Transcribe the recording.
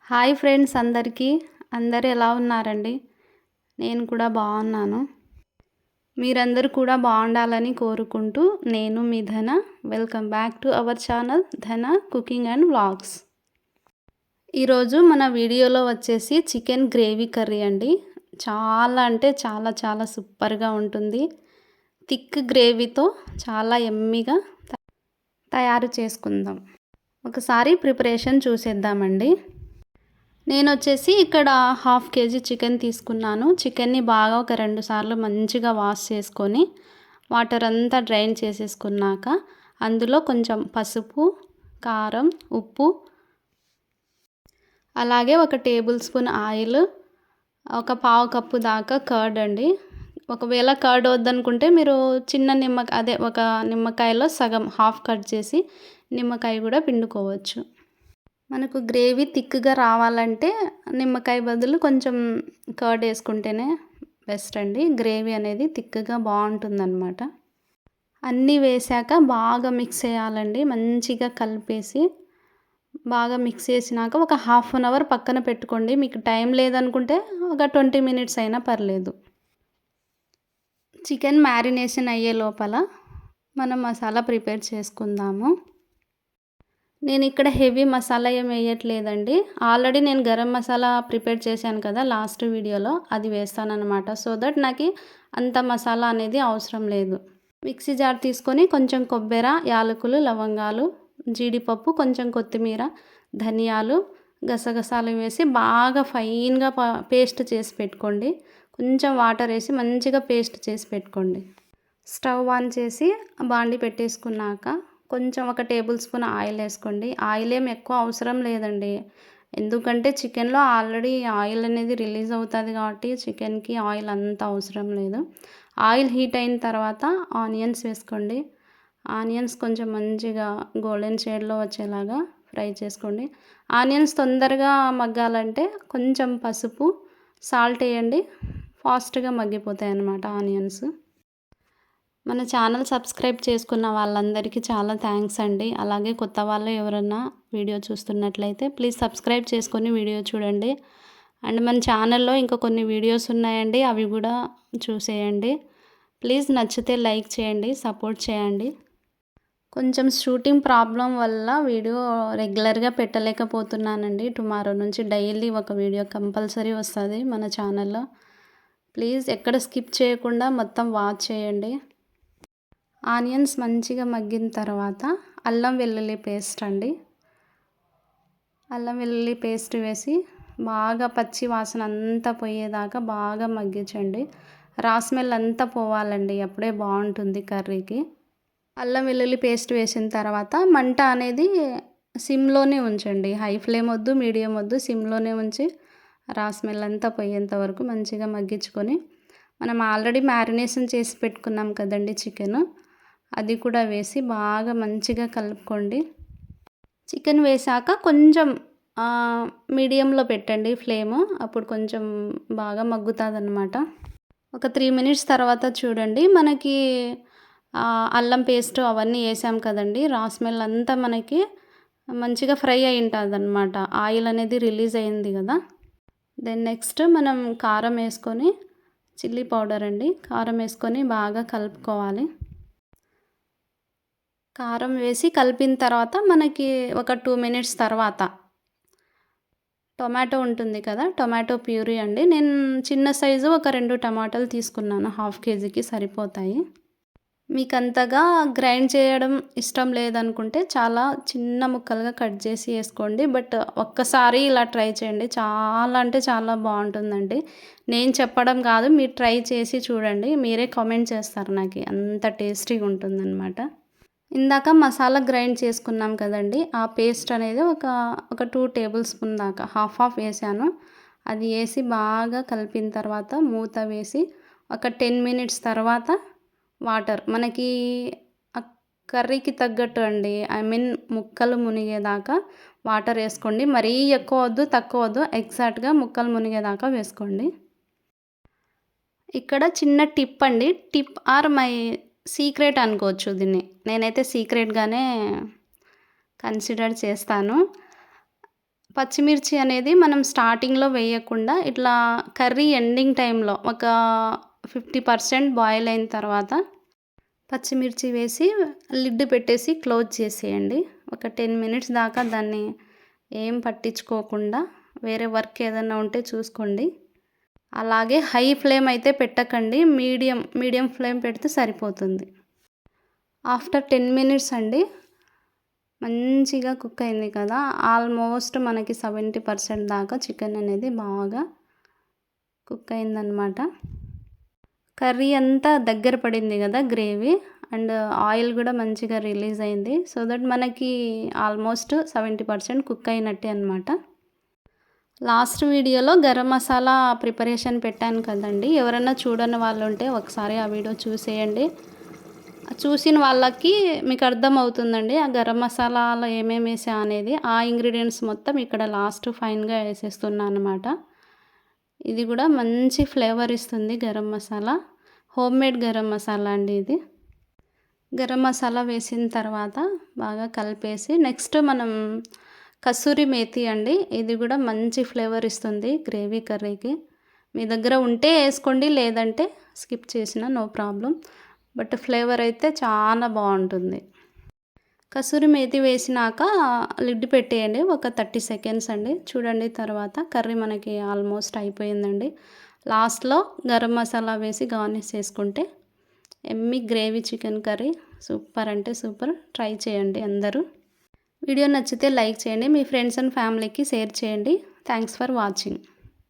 Hi friends అందరికీ. అందరూ ఎలా ఉన్నారండి? నేను కూడా బాగున్నాను. మీరందరూ కూడా బాగుండాలని కోరుకుంటూ నేను మీ ధన. Welcome back to our channel ధన కుకింగ్ అండ్ వ్లాగ్స్. ఈరోజు మన వీడియోలో వచ్చేసి చికెన్ గ్రేవీ కర్రీ అండి. చాలా అంటే చాలా చాలా సూపర్గా ఉంటుంది. థిక్ గ్రేవీతో చాలా యమ్మీగా తయారు చేసుకుందాం. ఒకసారి ప్రిపరేషన్ చూసేద్దామండి. నేను వచ్చేసి ఇక్కడ 1/2 kg చికెన్ తీసుకున్నాను. చికెన్ని బాగా ఒక 2 సార్లు మంచిగా వాష్ చేసుకొని వాటర్ అంతా డ్రైన్ చేసేసుకున్నాక అందులో కొంచెం పసుపు, కారం, ఉప్పు, అలాగే ఒక టేబుల్ స్పూన్ ఆయిల్, ఒక 1/2 కప్పు దాకా కర్డ్ అండి. ఒకవేళ కర్డ్ వద్దనుకుంటే మీరు చిన్న ఒక నిమ్మకాయలో సగం హాఫ్ కట్ చేసి నిమ్మకాయ కూడా పిండుకోవచ్చు. మనకు గ్రేవీ థిక్గా రావాలంటే నిమ్మకాయ బదులు కొంచెం కర్డ్ వేసుకుంటేనే బెస్ట్ అండి. గ్రేవీ అనేది థిక్గా బాగుంటుందన్నమాట. అన్నీ వేసాక బాగా మిక్స్ చేయాలండి. మంచిగా కలిపేసి బాగా మిక్స్ చేసినాక ఒక 1/2 అవర్ పక్కన పెట్టుకోండి. మీకు టైం లేదనుకుంటే ఒక 20 minutes అయినా పర్లేదు. చికెన్ మ్యారినేషన్ అయ్యే లోపల మనం మసాలా ప్రిపేర్ చేసుకుందాము. నేను ఇక్కడ హెవీ మసాలా ఏం వేయట్లేదండి. ఆల్రెడీ నేను గరం మసాలా ప్రిపేర్ చేశాను కదా లాస్ట్ వీడియోలో, అది వేస్తానన్నమాట. సో దట్ నాకు అంత మసాలా అనేది అవసరం లేదు. మిక్సీ జార్ తీసుకొని కొంచెం కొబ్బరి, యాలకులు, లవంగాలు, జీడిపప్పు, కొంచెం కొత్తిమీర, ధనియాలు, గసగసాలు వేసి బాగా ఫైన్గా పేస్ట్ చేసి పెట్టుకోండి. కొంచెం వాటర్ వేసి మంచిగా పేస్ట్ చేసి పెట్టుకోండి. స్టవ్ ఆన్ చేసి బాండి పెట్టేసుకున్నాక కొంచెం ఒక టేబుల్ స్పూన్ ఆయిల్ వేసుకోండి. ఆయిల్ ఏం ఎక్కువ అవసరం లేదండి, ఎందుకంటే చికెన్లో ఆల్రెడీ ఆయిల్ అనేది రిలీజ్ అవుతుంది కాబట్టి చికెన్కి ఆయిల్ అంత అవసరం లేదు. ఆయిల్ హీట్ అయిన తర్వాత ఆనియన్స్ వేసుకోండి. ఆనియన్స్ కొంచెం మంచిగా గోల్డెన్ షేడ్లో వచ్చేలాగా ఫ్రై చేసుకోండి. ఆనియన్స్ తొందరగా మగ్గాలంటే కొంచెం పసుపు, సాల్ట్ వేయండి. ఫాస్ట్గా మగ్గిపోతాయి అన్నమాట ఆనియన్స్. మన ఛానల్ సబ్స్క్రైబ్ చేసుకున్న వాళ్ళందరికీ చాలా థ్యాంక్స్ అండి. అలాగే కొత్త వాళ్ళు ఎవరన్నా వీడియో చూస్తున్నట్లయితే ప్లీజ్ సబ్స్క్రైబ్ చేసుకొని వీడియో చూడండి. అండ్ మన ఛానల్లో ఇంకా కొన్ని వీడియోస్ ఉన్నాయండి, అవి కూడా చూసేయండి. ప్లీజ్ నచ్చితే లైక్ చేయండి, సపోర్ట్ చేయండి. కొంచెం షూటింగ్ ప్రాబ్లం వల్ల వీడియో రెగ్యులర్గా పెట్టలేకపోతున్నానండి. టుమారో నుంచి డైలీ ఒక వీడియో కంపల్సరీ వస్తుంది మన ఛానల్లో. ప్లీజ్ ఎక్కడ స్కిప్ చేయకుండా మొత్తం వాచ్ చేయండి. ఆనియన్స్ మంచిగా మగ్గిన తర్వాత అల్లం వెల్లుల్లి పేస్ట్ అండి. అల్లం వెల్లుల్లి పేస్ట్ వేసి బాగా పచ్చి వాసన అంతా పోయేదాకా బాగా మగ్గించండి. రా స్మెల్ అంతా పోవాలండి, అప్పుడే బాగుంటుంది కర్రీకి. అల్లం వెల్లుల్లి పేస్ట్ వేసిన తర్వాత మంట అనేది సిమ్లోనే ఉంచండి. హై ఫ్లేమ్ వద్దు, మీడియం వద్దు, సిమ్లోనే ఉంచి రా స్మెల్ అంతా పోయేంత వరకు మంచిగా మగ్గించుకొని మనం ఆల్రెడీ మ్యారినేషన్ చేసి పెట్టుకున్నాం కదండి చికెన్, అది కూడా వేసి బాగా మంచిగా కలుపుకోండి. చికెన్ వేసాక కొంచెం మీడియంలో పెట్టండి ఫ్లేమ్, అప్పుడు కొంచెం బాగా మగ్గుతుంది అన్నమాట. ఒక 3 minutes తర్వాత చూడండి, మనకి అల్లం పేస్ట్ అవన్నీ వేసాం కదండి, రా స్మెల్ అంతా మనకి మంచిగా ఫ్రై అయి ఉంటుంది అన్నమాట. ఆయిల్ అనేది రిలీజ్ అయింది కదా. దెన్ నెక్స్ట్ మనం కారం వేసుకొని, చిల్లీ పౌడర్ అండి, కారం వేసుకొని బాగా కలుపుకోవాలి. కారం వేసి కలిపిన తర్వాత మనకి ఒక 2 minutes తర్వాత టొమాటో ఉంటుంది కదా, టొమాటో ప్యూరీ అండి. నేను చిన్న సైజు ఒక 2 టమాటాలు తీసుకున్నాను, 1/2 kgకి సరిపోతాయి. మీకు అంతగా గ్రైండ్ చేయడం ఇష్టం లేదనుకుంటే చాలా చిన్న ముక్కలుగా కట్ చేసి వేసుకోండి. బట్ ఒక్కసారి ఇలా ట్రై చేయండి, చాలా అంటే చాలా బాగుంటుందండి. నేను చెప్పడం కాదు, మీరు ట్రై చేసి చూడండి, మీరే కామెంట్ చేస్తారు నాకు, అంత టేస్టీగా ఉంటుందన్నమాట. ఇందాక మసాలా గ్రైండ్ చేసుకున్నాం కదండి, ఆ పేస్ట్ అనేది ఒక 2 tablespoon దాకా హాఫ్ వేసాను. అది వేసి బాగా కలిపిన తర్వాత మూత వేసి ఒక 10 minutes తర్వాత వాటర్ మనకి కర్రీకి తగ్గట్టు అండి, ముక్కలు మునిగేదాకా వాటర్ వేసుకోండి. మరీ ఎక్కువ వద్దు, తక్కువ వద్దు, ఎగ్జాక్ట్గా ముక్కలు మునిగేదాకా వేసుకోండి. ఇక్కడ చిన్న టిప్ అండి, టిప్ ఆర్ మై సీక్రెట్ అనుకోవచ్చు దీన్ని, నేనైతే సీక్రెట్గానే కన్సిడర్ చేస్తాను. పచ్చిమిర్చి అనేది మనం స్టార్టింగ్‌లో వేయకుండా ఇట్లా కర్రీ ఎండింగ్ టైంలో ఒక 50% బాయిల్ అయిన తర్వాత పచ్చిమిర్చి వేసి లిడ్ పెట్టేసి క్లోజ్ చేసేయండి. ఒక 10 మినిట్స్ దాకా దాన్ని ఏం పట్టించుకోకుండా వేరే వర్క్ ఏదన్నా ఉంటే చూసుకోండి. అలాగే హై ఫ్లేమ్ అయితే పెట్టకండి. మీడియం ఫ్లేమ్ పెడితే సరిపోతుంది. ఆఫ్టర్ 10 మినిట్స్ అండి మంచిగా కుక్ అయింది కదా! ఆల్మోస్ట్ మనకి 70% దాకా చికెన్ అనేది బాగా కుక్ అయిందనమాట. కర్రీ అంతా దగ్గర పడింది కదా గ్రేవీ అండ్ ఆయిల్ కూడా మంచిగా రిలీజ్ అయింది. సో దట్ మనకి ఆల్మోస్ట్ 70% కుక్ అయినట్టే అనమాట. లాస్ట్ వీడియోలో గరం మసాలా ప్రిపరేషన్ పెట్టాను కదండి. ఎవరైనా చూడని వాళ్ళు ఉంటే ఒకసారి ఆ వీడియో చూసేయండి. చూసిన వాళ్ళకి మీకు అర్థమవుతుందండి ఆ గరం మసాలాలో ఏమేమి వేసా అనేది. ఆ ఇంగ్రీడియంట్స్ మొత్తం ఇక్కడ లాస్ట్ ఫైన్గా వేసేస్తున్నా అనమాట. ఇది కూడా మంచి ఫ్లేవర్ ఇస్తుంది గరం మసాలా. హోమ్మేడ్ గరం మసాలా అండి ఇది. గరం మసాలా వేసిన తర్వాత బాగా కలిపేసి నెక్స్ట్ మనం కసూరి మేతి అండి. ఇది కూడా మంచి ఫ్లేవర్ ఇస్తుంది గ్రేవీ కర్రీకి. మీ దగ్గర ఉంటే వేసుకోండి, లేదంటే స్కిప్ చేసినా నో ప్రాబ్లం. బట్ ఫ్లేవర్ అయితే చాలా బాగుంటుంది. కసూరి మేతి వేసినాక లిడ్ పెట్టేయండి ఒక 30 సెకండ్స్ అండి. చూడండి తర్వాత కర్రీ మనకి ఆల్మోస్ట్ అయిపోయిందండి. లాస్ట్లో గరం మసాలా వేసి గార్నిష్ చేసుకుంటే ఎమ్మి గ్రేవీ చికెన్ కర్రీ సూపర్ అంటే సూపర్. ట్రై చేయండి అందరూ. వీడియో నచ్చితే లైక్ చేయండి. మీ ఫ్రెండ్స్ అండ్ ఫ్యామిలీకి షేర్ చేయండి. Thanks for watching.